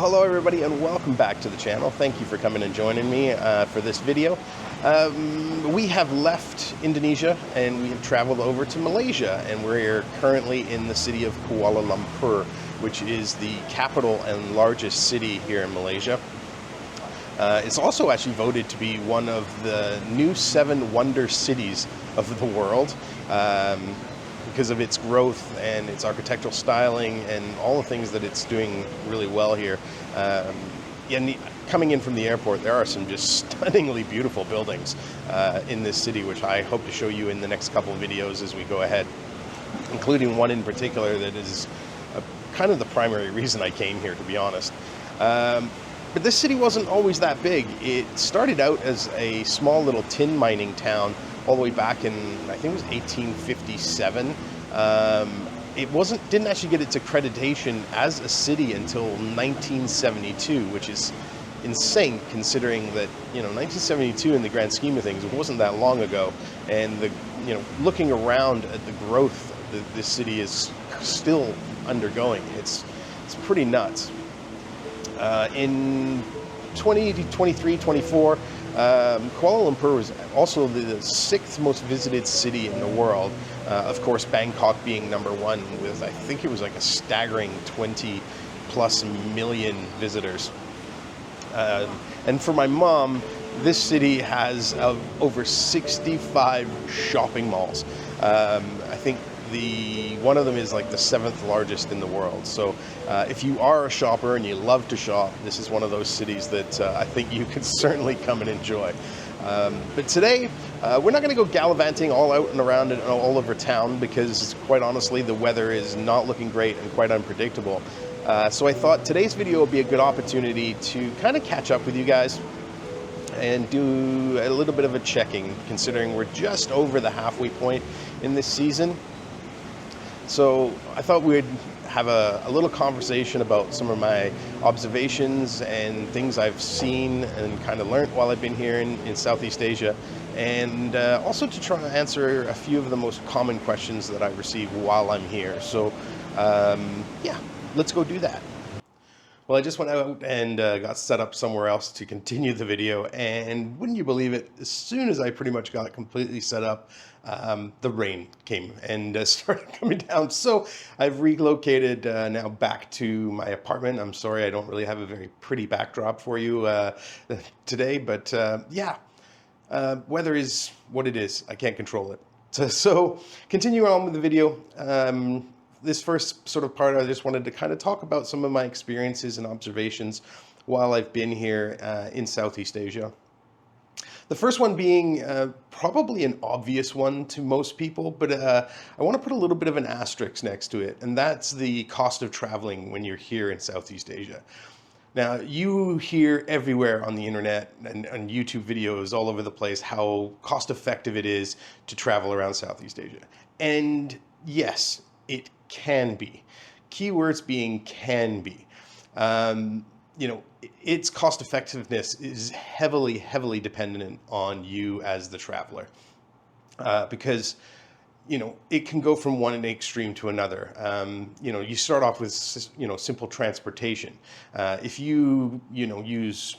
Well, hello everybody and welcome back to the channel. Thank you for coming and joining me for this video. We have left Indonesia and we have traveled over to Malaysia, and we're currently in the city of Kuala Lumpur, which is the capital and largest city here in Malaysia. It's also actually voted to be one of the new 7 wonder cities of the world. Because of its growth and its architectural styling and all the things that it's doing really well here. And coming in from the airport, there are some just stunningly beautiful buildings in this city, which I hope to show you in the next couple of videos as we go ahead, including one in particular that is kind of the primary reason I came here, to be honest. But this city wasn't always that big. It started out as a small little tin mining town all the way back in, I think it was 1857. It didn't actually get its accreditation as a city until 1972, which is insane considering that, 1972 in the grand scheme of things, it wasn't that long ago. And looking around at the growth that this city is still undergoing, it's pretty nuts. In 2023, 24, Kuala Lumpur was also the 6th most visited city in the world. Of course, Bangkok being number 1 with, I think it was like a staggering 20+ million visitors. And for my mom, this city has over 65 shopping malls. I think one of them is like the 7th largest in the world. So if you are a shopper and you love to shop, this is one of those cities that I think you could certainly come and enjoy. But today, we're not going to go gallivanting all out and around and all over town, because quite honestly, the weather is not looking great and quite unpredictable. So I thought today's video would be a good opportunity to kind of catch up with you guys and do a little bit of a checking, considering we're just over the halfway point in this season. So I thought we'd have a little conversation about some of my observations and things I've seen and kind of learned while I've been here in Southeast Asia, and also to try to answer a few of the most common questions that I receive while I'm here. So yeah, let's go do that. Well, I just went out and got set up somewhere else to continue the video, and wouldn't you believe it, as soon as I pretty much got completely set up, the rain came and started coming down. So I've relocated now back to my apartment. I'm sorry I don't really have a very pretty backdrop for you today, but yeah, weather is what it is. I can't control it. So continue on with the video. This first sort of part, I just wanted to kind of talk about some of my experiences and observations while I've been here in Southeast Asia. The first one being probably an obvious one to most people, but I want to put a little bit of an asterisk next to it, and that's the cost of traveling when you're here in Southeast Asia. Now, you hear everywhere on the internet and YouTube videos all over the place how cost effective it is to travel around Southeast Asia. And yes, it can be. Keywords being can be. Its cost effectiveness is heavily dependent on you as the traveler, because it can go from one extreme to another. You start off with simple transportation. If you use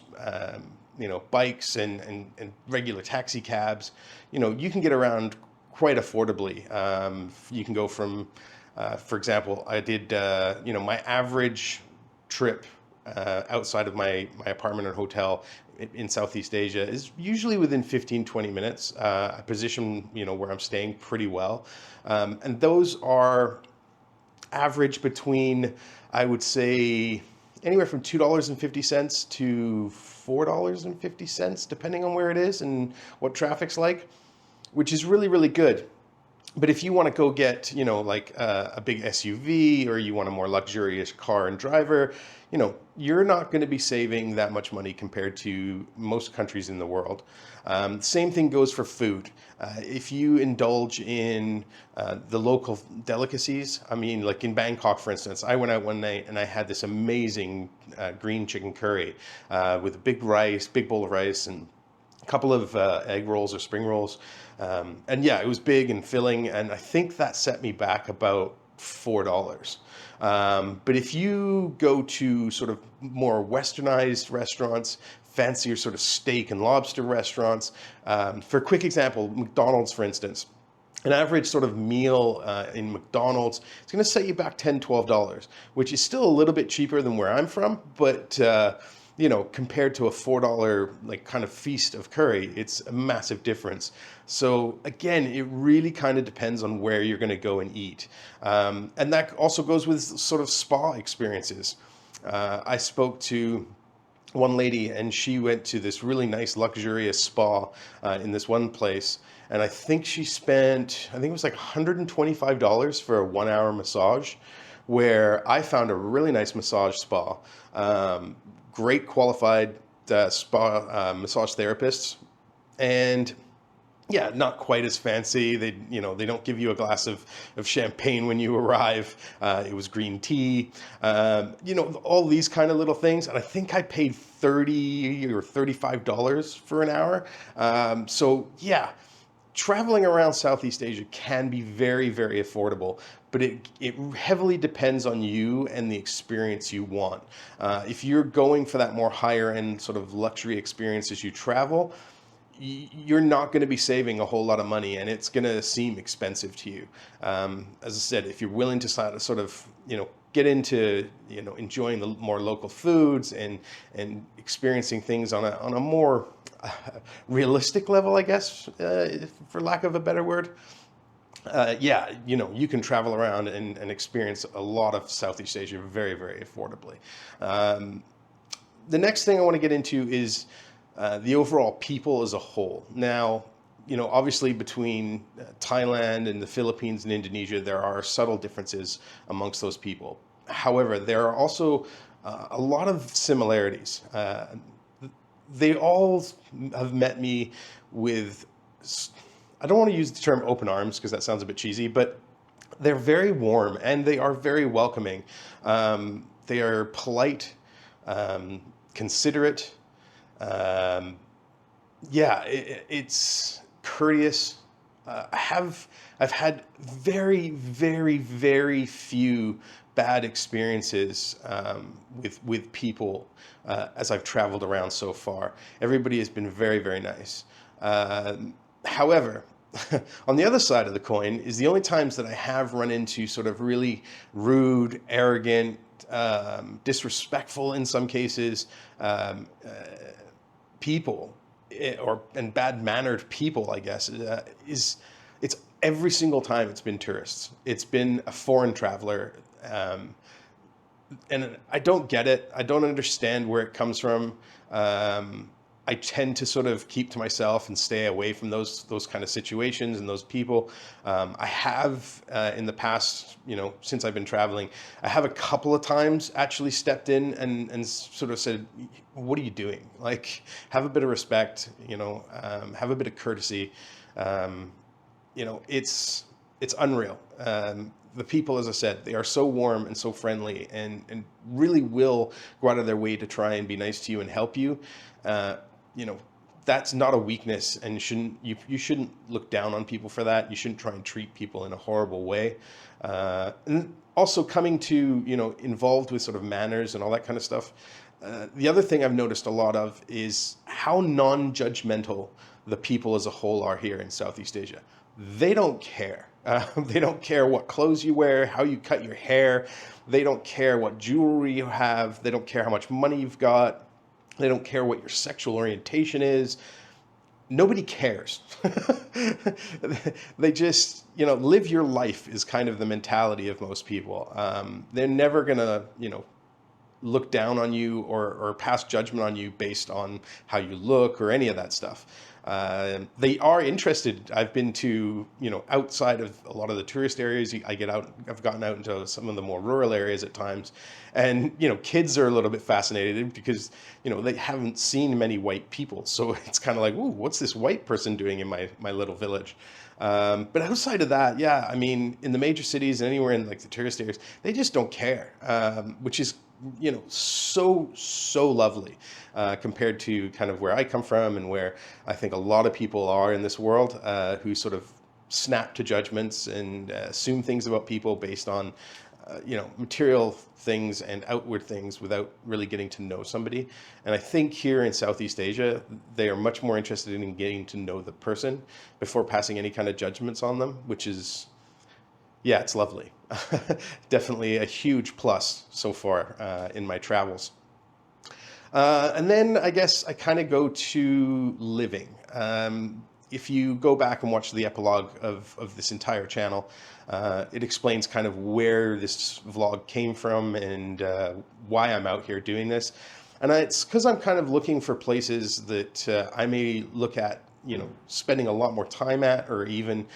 bikes and regular taxi cabs, you can get around quite affordably. You can go from for example, I did, my average trip outside of my apartment or hotel in Southeast Asia is usually within 15-20 minutes. I position, where I'm staying pretty well. And those are average between, I would say, anywhere from $2.50 to $4.50, depending on where it is and what traffic's like, which is really good. But if you want to go get, like a big SUV, or you want a more luxurious car and driver, you're not going to be saving that much money compared to most countries in the world. Same thing goes for food. If you indulge in the local delicacies, I mean, like in Bangkok, for instance, I went out one night and I had this amazing green chicken curry with a big bowl of rice and a couple of egg rolls or spring rolls. And yeah, it was big and filling, and I think that set me back about $4. But if you go to sort of more westernized restaurants, fancier sort of steak and lobster restaurants, for a quick example, McDonald's, for instance, an average sort of meal in McDonald's, it's going to set you back $10, $12, which is still a little bit cheaper than where I'm from, but you know, compared to a $4 like kind of feast of curry, it's a massive difference. So again, it really kind of depends on where you're going to go and eat, and that also goes with sort of spa experiences. I spoke to one lady, and she went to this really nice luxurious spa in this one place, and I think she spent, I think it was like $125 for a 1 hour massage, where I found a really nice massage spa, great qualified spa massage therapists, and yeah, not quite as fancy. They, you know, they don't give you a glass of champagne when you arrive. It was green tea, you know, all these kind of little things. And I think I paid $30 or $35 for an hour. So yeah, traveling around Southeast Asia can be very, very affordable, but it heavily depends on you and the experience you want. If you're going for that more higher end sort of luxury experience as you travel, you're not going to be saving a whole lot of money, and it's going to seem expensive to you. As I said, if you're willing to sort of, you know, get into, you know, enjoying the more local foods and experiencing things on a more realistic level, I guess, for lack of a better word, yeah, you know, you can travel around and experience a lot of Southeast Asia very, very affordably. The next thing I want to get into is the overall people as a whole. Now, you know, obviously between Thailand and the Philippines and Indonesia, there are subtle differences amongst those people. However, there are also a lot of similarities. They all have met me with, I don't want to use the term open arms because that sounds a bit cheesy, but they're very warm and they are very welcoming. They are polite, considerate. Yeah, it's courteous. I've had very, very, very few bad experiences with people as I've traveled around so far. Everybody has been very, very nice. However, on the other side of the coin is the only times that I have run into sort of really rude, arrogant, disrespectful in some cases, people, and bad-mannered people, I guess, it's every single time it's been tourists. It's been a foreign traveler, and I don't get it. I don't understand where it comes from. I tend to sort of keep to myself and stay away from those kind of situations and those people. I have in the past, you know, since I've been traveling, I have a couple of times actually stepped in and sort of said, "What are you doing? Like, have a bit of respect, you know, have a bit of courtesy." You know, it's unreal. The people, as I said, they are so warm and so friendly, and really will go out of their way to try and be nice to you and help you. You know, that's not a weakness, and you shouldn't look down on people for that. You shouldn't try and treat people in a horrible way. And also coming to, you know, involved with sort of manners and all that kind of stuff. The other thing I've noticed a lot of is how non-judgmental the people as a whole are here in Southeast Asia. They don't care. They don't care what clothes you wear, how you cut your hair. They don't care what jewelry you have. They don't care how much money you've got. They don't care what your sexual orientation is. Nobody cares. They just, you know, live your life is kind of the mentality of most people. They're never gonna, you know, look down on you or pass judgment on you based on how you look or any of that stuff. They are interested. I've been to, you know, outside of a lot of the tourist areas. I've gotten out into some of the more rural areas at times. And, you know, kids are a little bit fascinated because, you know, they haven't seen many white people. So it's kind of like, ooh, what's this white person doing in my little village? But outside of that, yeah, I mean, in the major cities and anywhere in like the tourist areas, they just don't care, which is, you know, so lovely compared to kind of where I come from and where I think a lot of people are in this world who sort of snap to judgments and assume things about people based on material things and outward things without really getting to know somebody. And I think here in Southeast Asia, they are much more interested in getting to know the person before passing any kind of judgments on them, which is, yeah, it's lovely. Definitely a huge plus so far in my travels. And then I guess I kind of go to living. If you go back and watch the epilogue of this entire channel, it explains kind of where this vlog came from and why I'm out here doing this. And it's because I'm kind of looking for places that I may look at, spending a lot more time at, or even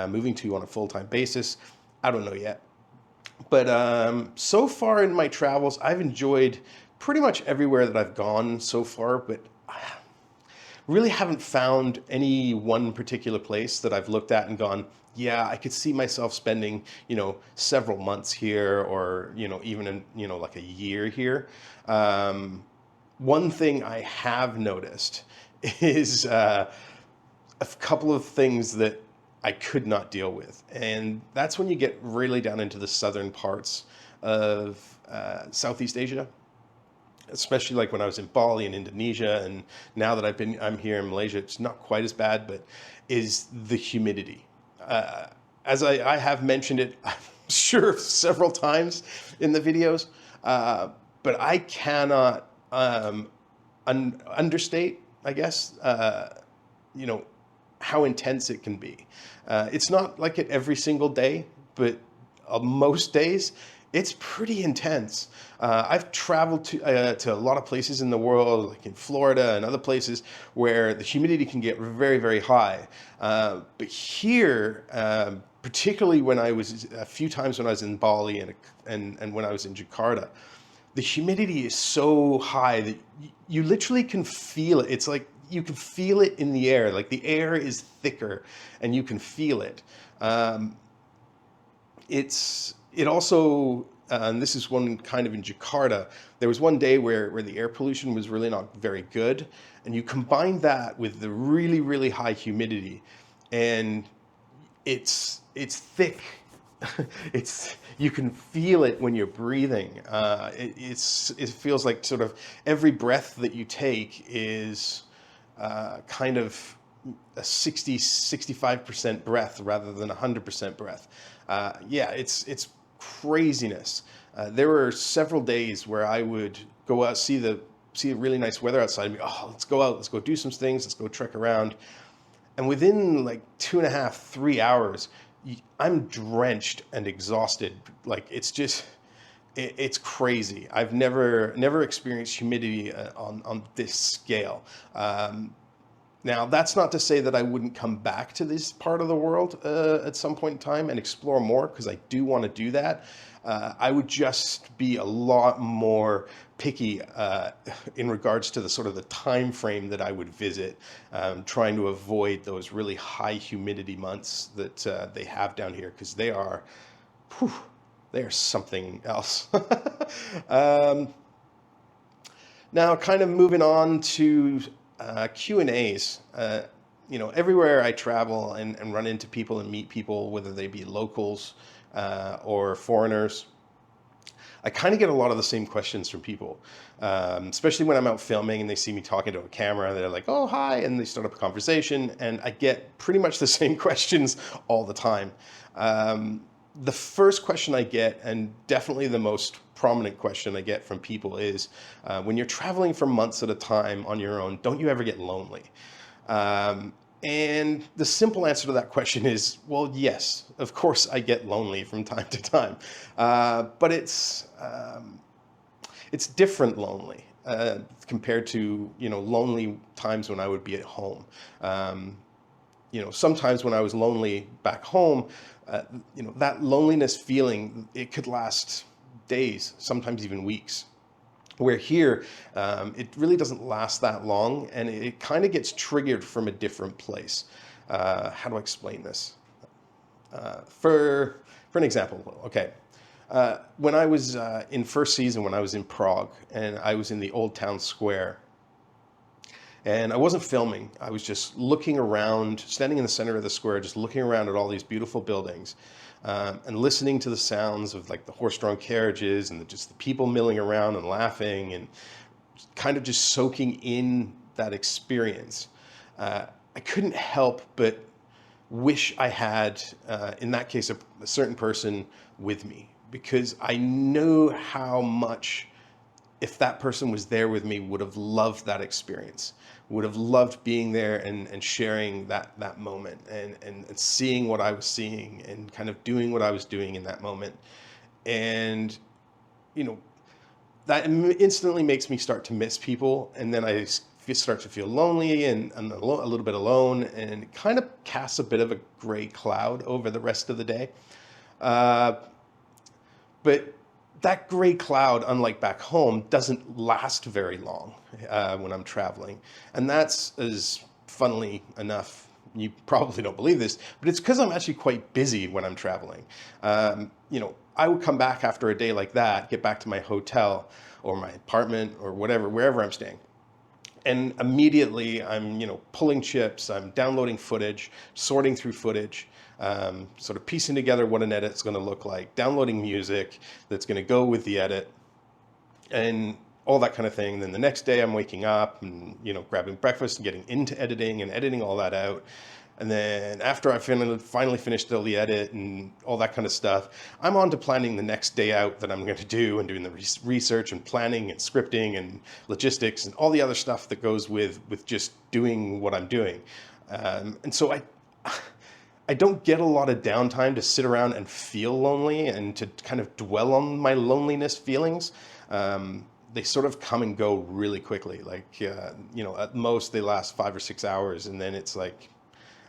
moving to on a full-time basis. I don't know yet. But so far in my travels, I've enjoyed pretty much everywhere that I've gone so far, but I really haven't found any one particular place that I've looked at and gone, yeah, I could see myself spending, several months here, or, even like a year here. One thing I have noticed is a couple of things that I could not deal with. And that's when you get really down into the southern parts of Southeast Asia, especially like when I was in Bali and Indonesia. And now that I'm here in Malaysia, it's not quite as bad, but is the humidity. As I have mentioned it, I'm sure several times in the videos, but I cannot understate, I guess, how intense it can be. It's not like it every single day, but most days it's pretty intense. I've traveled to a lot of places in the world, like in Florida and other places, where the humidity can get very, very high. But here, particularly when I was a few times when I was in Bali and when I was in Jakarta, the humidity is so high that you literally can feel it. It's like you can feel it in the air. Like the air is thicker and you can feel it. It also, and this is one kind of in Jakarta, there was one day where the air pollution was really not very good. And you combine that with the really, really high humidity, and it's thick. You can feel it when you're breathing. It feels like sort of every breath that you take is kind of a 65% breath rather than 100% breath. Yeah, it's craziness. There were several days where I would go out, see the really nice weather outside, and be, oh, let's go out, let's go do some things, let's go trek around. And within like 2.5, 3 hours, I'm drenched and exhausted. Like it's crazy. I've never experienced humidity on this scale. Now, that's not to say that I wouldn't come back to this part of the world at some point in time and explore more, because I do want to do that. I would just be a lot more picky in regards to the sort of the time frame that I would visit, trying to avoid those really high humidity months that they have down here, because they are something else. Now, kind of moving on to Q&As. Everywhere I travel and run into people and meet people, whether they be locals or foreigners, I kind of get a lot of the same questions from people, especially when I'm out filming and they see me talking to a camera. They're like, oh, hi, and they start up a conversation, and I get pretty much the same questions all the time. The first question I get, and definitely the most prominent question I get from people, is when you're traveling for months at a time on your own, don't you ever get lonely? And the simple answer to that question is, well, yes, of course I get lonely from time to time, but it's different lonely compared to lonely times when I would be at home. Sometimes when I was lonely back home, that loneliness feeling, it could last days, sometimes even weeks. Where here, it really doesn't last that long, and it kind of gets triggered from a different place. How do I explain this? For an example, okay. When I was in first season, when I was in Prague, and I was in the Old Town Square, And I wasn't filming. I was just looking around, standing in the center of the square, just looking around at all these beautiful buildings, and listening to the sounds of like the horse-drawn carriages and just the people milling around and laughing, and kind of just soaking in that experience. I couldn't help but wish I had, in that case, a certain person with me, because I know how much, if that person was there with me, would have loved that experience, would have loved being there and sharing that moment, and seeing what I was seeing and kind of doing what I was doing in that moment. And, you know, that instantly makes me start to miss people. And then I start to feel lonely and a little bit alone, and it kind of casts a bit of a gray cloud over the rest of the day. Uh, but that gray cloud, unlike back home, doesn't last very long when I'm traveling. And that's, as funnily enough, you probably don't believe this, but it's because I'm actually quite busy when I'm traveling. You know, I would come back after a day like that, get back to my hotel or my apartment or whatever, wherever I'm staying. And immediately I'm, you know, pulling chips, I'm downloading footage, sorting through footage, sort of piecing together what an edit's going to look like, downloading music that's going to go with the edit, and all that kind of thing. Then the next day I'm waking up and, you know, grabbing breakfast and getting into editing and editing all that out. And then after I finally finished all the edit and all that kind of stuff, I'm on to planning the next day out that I'm going to do, and doing the research and planning and scripting and logistics and all the other stuff that goes with just doing what I'm doing. And so I don't get a lot of downtime to sit around and feel lonely and to kind of dwell on my loneliness feelings. They sort of come and go really quickly. Like, you know, at most they last 5 or 6 hours, and then it's like,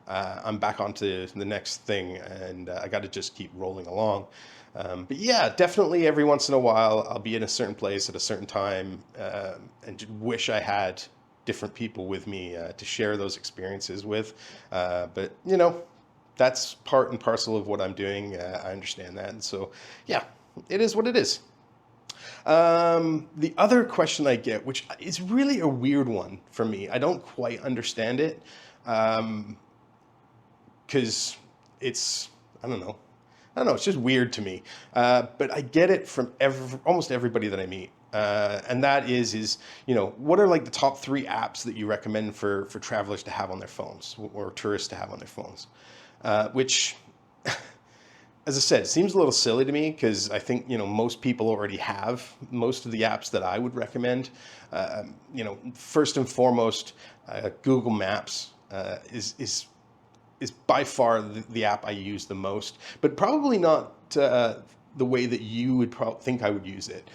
I'm back onto the next thing, and I got to just keep rolling along. But yeah, definitely every once in a while I'll be in a certain place at a certain time, and just wish I had different people with me to share those experiences with. But you know, that's part and parcel of what I'm doing. I understand that. And so yeah, it is what it is. The other question I get, which is really a weird one for me, I don't quite understand it. Because it's, I don't know, it's just weird to me. But I get it from almost everybody that I meet. And that is, you know, what are like the top 3 apps that you recommend for travelers to have on their phones, or tourists to have on their phones? Which, as I said, seems a little silly to me, because I think, you know, most people already have most of the apps that I would recommend. You know, first and foremost, Google Maps is by far the app I use the most, but probably not the way that you would think I would use it.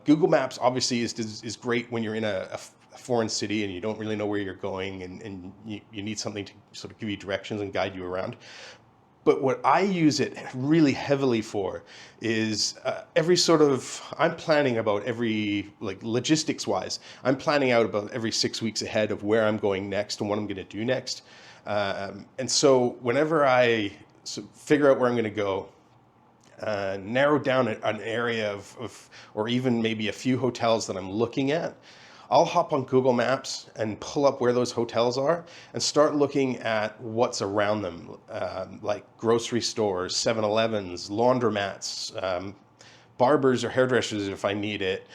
Google Maps obviously is great when you're in a foreign city and you don't really know where you're going, and you need something to sort of give you directions and guide you around. But what I use it really heavily for is I'm planning about every, like logistics wise, I'm planning out about every 6 weeks ahead of where I'm going next and what I'm going to do next. And so whenever I figure out where I'm going to go, narrow down an area or even maybe a few hotels that I'm looking at, I'll hop on Google Maps and pull up where those hotels are and start looking at what's around them, like grocery stores, 7-Elevens, laundromats, barbers or hairdressers if I need it.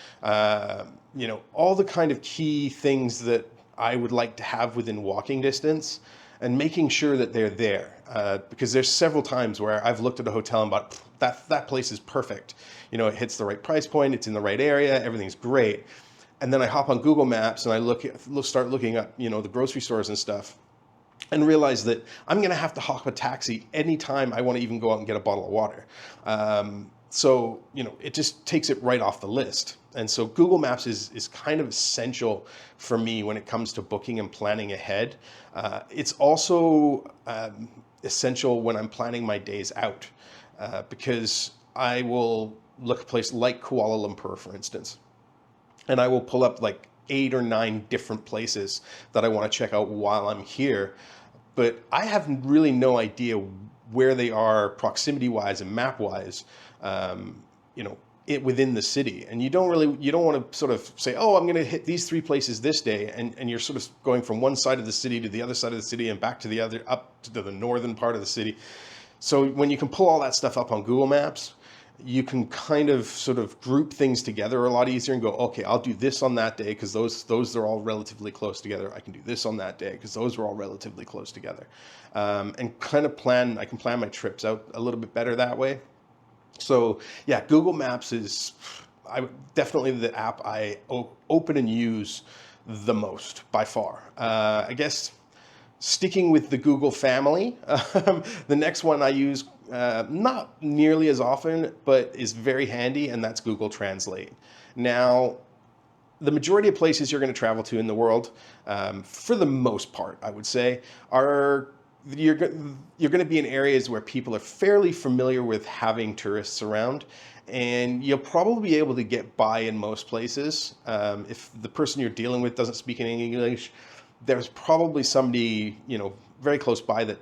You know, all the kind of key things that I would like to have within walking distance, and making sure that they're there. Because there's several times where I've looked at a hotel and thought, that place is perfect. You know, it hits the right price point, it's in the right area, everything's great. And then I hop on Google Maps and I start looking up, you know, the grocery stores and stuff, and realize that I'm going to have to hop a taxi anytime I want to even go out and get a bottle of water. So, you know, it just takes it right off the list. And so Google Maps is kind of essential for me when it comes to booking and planning ahead. It's also essential when I'm planning my days out, because I will look at a place like Kuala Lumpur, for instance, and I will pull up like 8 or 9 different places that I want to check out while I'm here. But I have really no idea where they are proximity-wise and map-wise. You know, within the city, and you don't want to sort of say, oh, I'm going to hit these 3 places this day, and you're sort of going from one side of the city to the other side of the city and back to the other, up to the northern part of the city. So when you can pull all that stuff up on Google Maps, you can kind of sort of group things together a lot easier and go, okay, I'll do this on that day because those are all relatively close together. I can do this on that day because those are all relatively close together, and kind of I can plan my trips out a little bit better that way. So yeah, Google Maps is definitely the app I open and use the most by far. I guess sticking with the Google family, the next one I use not nearly as often, but is very handy, and that's Google Translate. Now, the majority of places you're going to travel to in the world, for the most part, I would say, you're going to be in areas where people are fairly familiar with having tourists around, and you'll probably be able to get by in most places. If the person you're dealing with doesn't speak any English, there's probably somebody, very close by that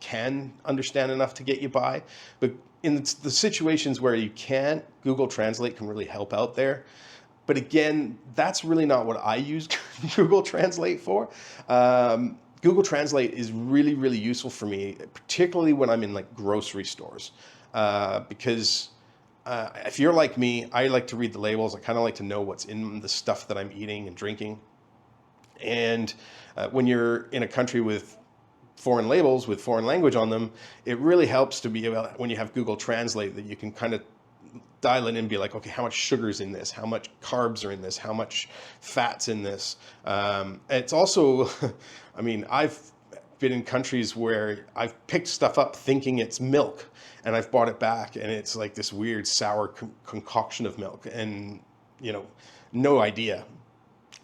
can understand enough to get you by. But in the situations where you can't, Google Translate can really help out there. But again, that's really not what I use Google Translate for. Google Translate is really, really useful for me, particularly when I'm in like grocery stores, because if you're like me, I like to read the labels. I kind of like to know what's in the stuff that I'm eating and drinking. And when you're in a country with foreign labels with foreign language on them, it really helps to be able, when you have Google Translate, that you can kind of dial in and be like, okay, how much sugar's in this? How much carbs are in this? How much fat's in this? It's also, I mean, I've been in countries where I've picked stuff up thinking it's milk, and I've bought it back and it's like this weird sour concoction of milk, and no idea.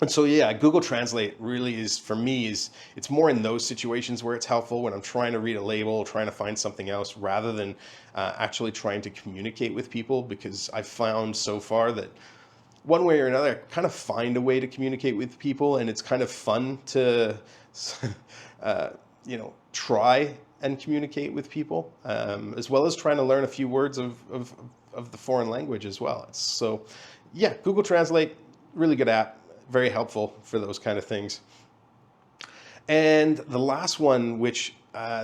And so, yeah, Google Translate really is, for me, it's more in those situations where it's helpful, when I'm trying to read a label, trying to find something else, rather than actually trying to communicate with people, because I've found so far that one way or another, I kind of find a way to communicate with people, and it's kind of fun to, try and communicate with people, as well as trying to learn a few words of the foreign language as well. So, yeah, Google Translate, really good app. Very helpful for those kind of things. And the last one, which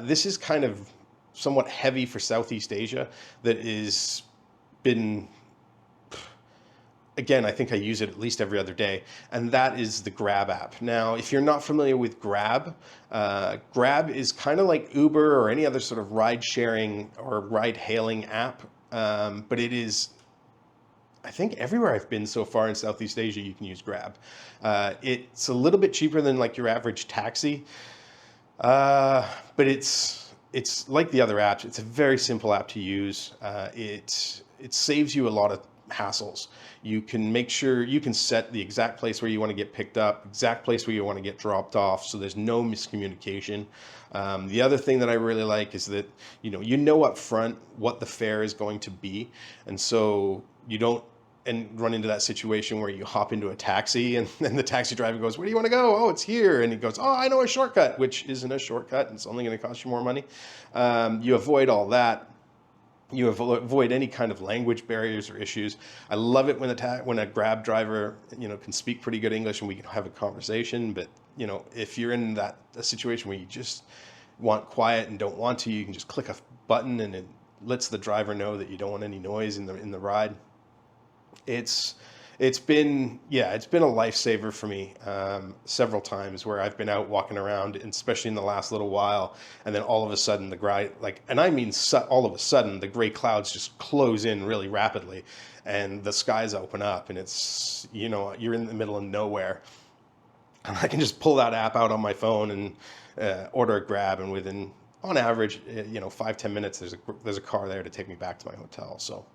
this is kind of somewhat heavy for Southeast Asia, that is been, again, I think I use it at least every other day, and that is the Grab app. Now, if you're not familiar with Grab, Grab is kind of like Uber or any other sort of ride sharing or ride hailing app, but it is, I think everywhere I've been so far in Southeast Asia, you can use Grab. It's a little bit cheaper than like your average taxi, but it's like the other apps. It's a very simple app to use. It saves you a lot of hassles. You can make sure you can set the exact place where you want to get picked up, exact place where you want to get dropped off, so there's no miscommunication. The other thing that I really like is that you know up front what the fare is going to be, and so you don't run into that situation where you hop into a taxi and then the taxi driver goes, "Where do you want to go?" "Oh, it's here." And he goes, "Oh, I know a shortcut," which isn't a shortcut. It's only going to cost you more money. You avoid all that. You avoid any kind of language barriers or issues. I love it when a Grab driver, can speak pretty good English and we can have a conversation. But if you're in a situation where you just want quiet and don't want to, you can just click a button and it lets the driver know that you don't want any noise in the ride. It's been a lifesaver for me several times, where I've been out walking around, and especially in the last little while, and then all of a sudden all of a sudden the gray clouds just close in really rapidly, and the skies open up, and it's you're in the middle of nowhere, and I can just pull that app out on my phone and order a Grab, and within, on average, 5-10 minutes, there's a car there to take me back to my hotel. So.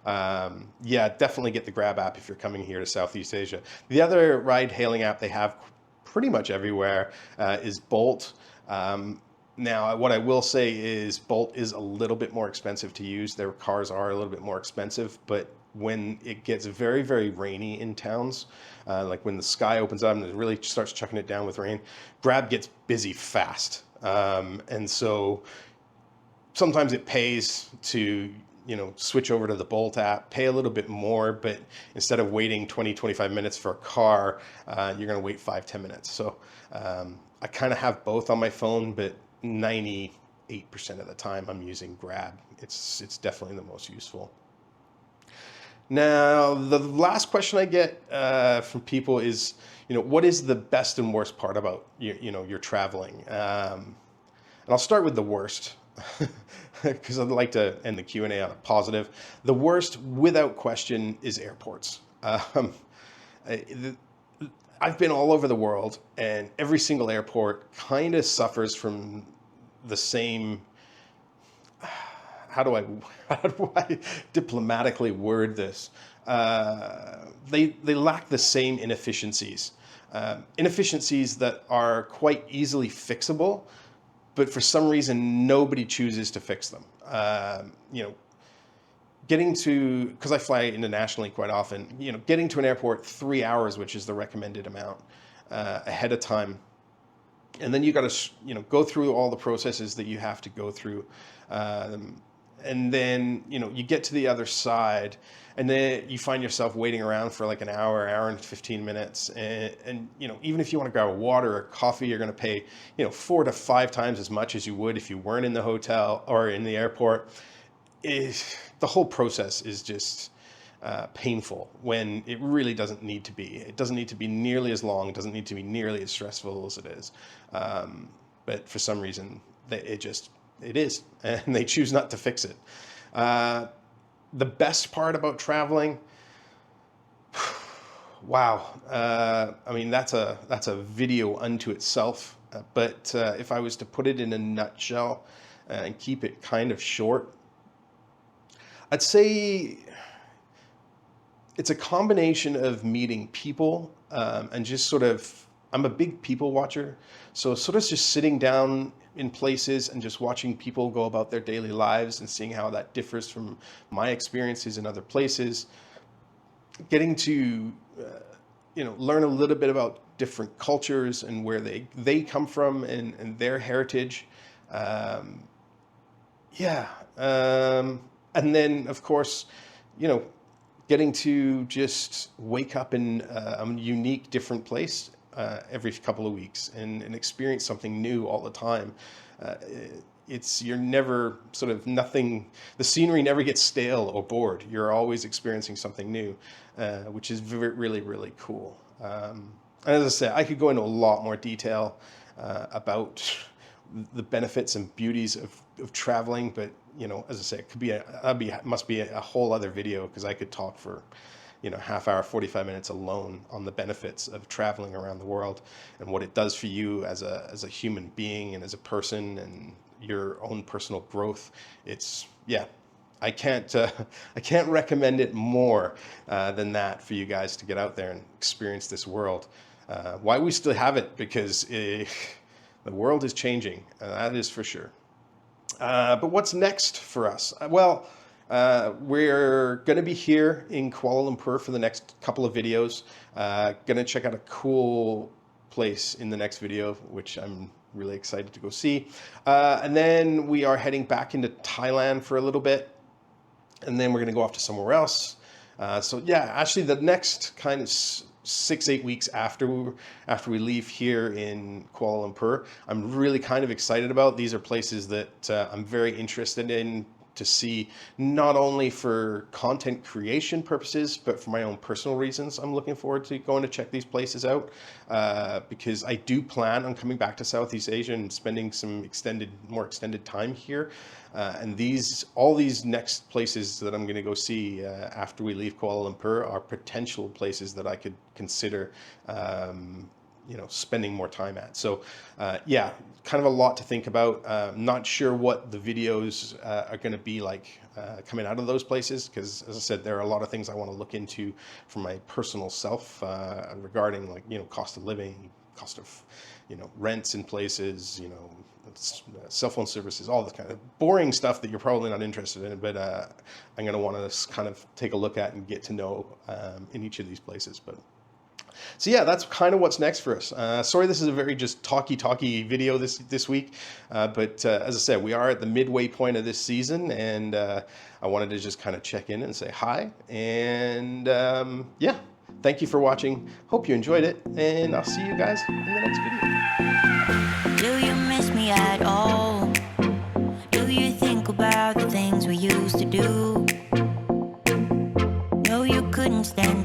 Definitely get the Grab app if you're coming here to Southeast Asia. The other ride-hailing app they have pretty much everywhere is Bolt. Now, what I will say is Bolt is a little bit more expensive to use. Their cars are a little bit more expensive, but when it gets very, very rainy in towns, like when the sky opens up and it really starts chucking it down with rain, Grab gets busy fast. And so sometimes it pays to switch over to the Bolt app, pay a little bit more, but instead of waiting 20-25 minutes for a car, you're going to wait 5-10 minutes. So I kind of have both on my phone, but 98% of the time I'm using Grab. It's definitely the most useful. Now, the last question I get from people is, what is the best and worst part about your traveling? And I'll start with the worst, because I'd like to end the Q&A on a positive. The worst, without question, is airports. I've been all over the world, and every single airport kind of suffers from the same. How do I diplomatically word this? They lack the same inefficiencies. Inefficiencies that are quite easily fixable, but for some reason nobody chooses to fix them. Because I fly internationally quite often, getting to an airport 3 hours, which is the recommended amount, ahead of time, and then you got to go through all the processes that you have to go through, and then you get to the other side, and then you find yourself waiting around for like an hour and 15 minutes, and even if you want to grab a water or coffee, you're going to pay 4 to 5 times as much as you would if you weren't in the hotel or in the airport. The whole process is just painful when it really doesn't need to be. It doesn't need to be nearly as long. It doesn't need to be nearly as stressful as it is. But for some reason, it is, and they choose not to fix it. The best part about traveling, wow. I mean, that's a video unto itself. But if I was to put it in a nutshell and keep it kind of short, I'd say it's a combination of meeting people and just sort of, I'm a big people watcher. So sort of just sitting down in places and just watching people go about their daily lives and seeing how that differs from my experiences in other places. Getting to, learn a little bit about different cultures and where they come from and their heritage. And then, of course, getting to just wake up in a unique, different place every couple of weeks and experience something new all the time. You're never sort of nothing, the scenery never gets stale or bored. You're always experiencing something new, which is really, really cool. And as I said, I could go into a lot more detail about the benefits and beauties of traveling, but as I say, it must be a whole other video, because I could talk for half hour, 45 minutes alone on the benefits of traveling around the world and what it does for you as a human being and as a person and your own personal growth. I can't recommend it more than that for you guys to get out there and experience this world. Why we still have it, because the world is changing, that is for sure. But what's next for us? We're going to be here in Kuala Lumpur for the next couple of videos. Going to check out a cool place in the next video, which I'm really excited to go see. And then we are heading back into Thailand for a little bit. And then we're going to go off to somewhere else. Actually the next kind of 6-8 weeks after we leave here in Kuala Lumpur, I'm really kind of excited about. These are places that I'm very interested in to see, not only for content creation purposes, but for my own personal reasons. I'm looking forward to going to check these places out because I do plan on coming back to Southeast Asia and spending some more extended time here. And all these next places that I'm going to go see after we leave Kuala Lumpur are potential places that I could consider spending more time at. So kind of a lot to think about. Not sure what the videos are going to be like coming out of those places, because as I said, there are a lot of things I want to look into for my personal self regarding cost of living, cost of rents in places, cell phone services, all the kind of boring stuff that you're probably not interested in, but I'm going to want to kind of take a look at and get to know in each of these places. But So yeah, that's kind of what's next for us. Sorry, this is a very just talky video this week, but as I said, we are at the midway point of this season, and I wanted to just kind of check in and say hi. And yeah, thank you for watching. Hope you enjoyed it, and I'll see you guys in the next video. Do you miss me at all? Do you think about the things we used to do? No, you couldn't stand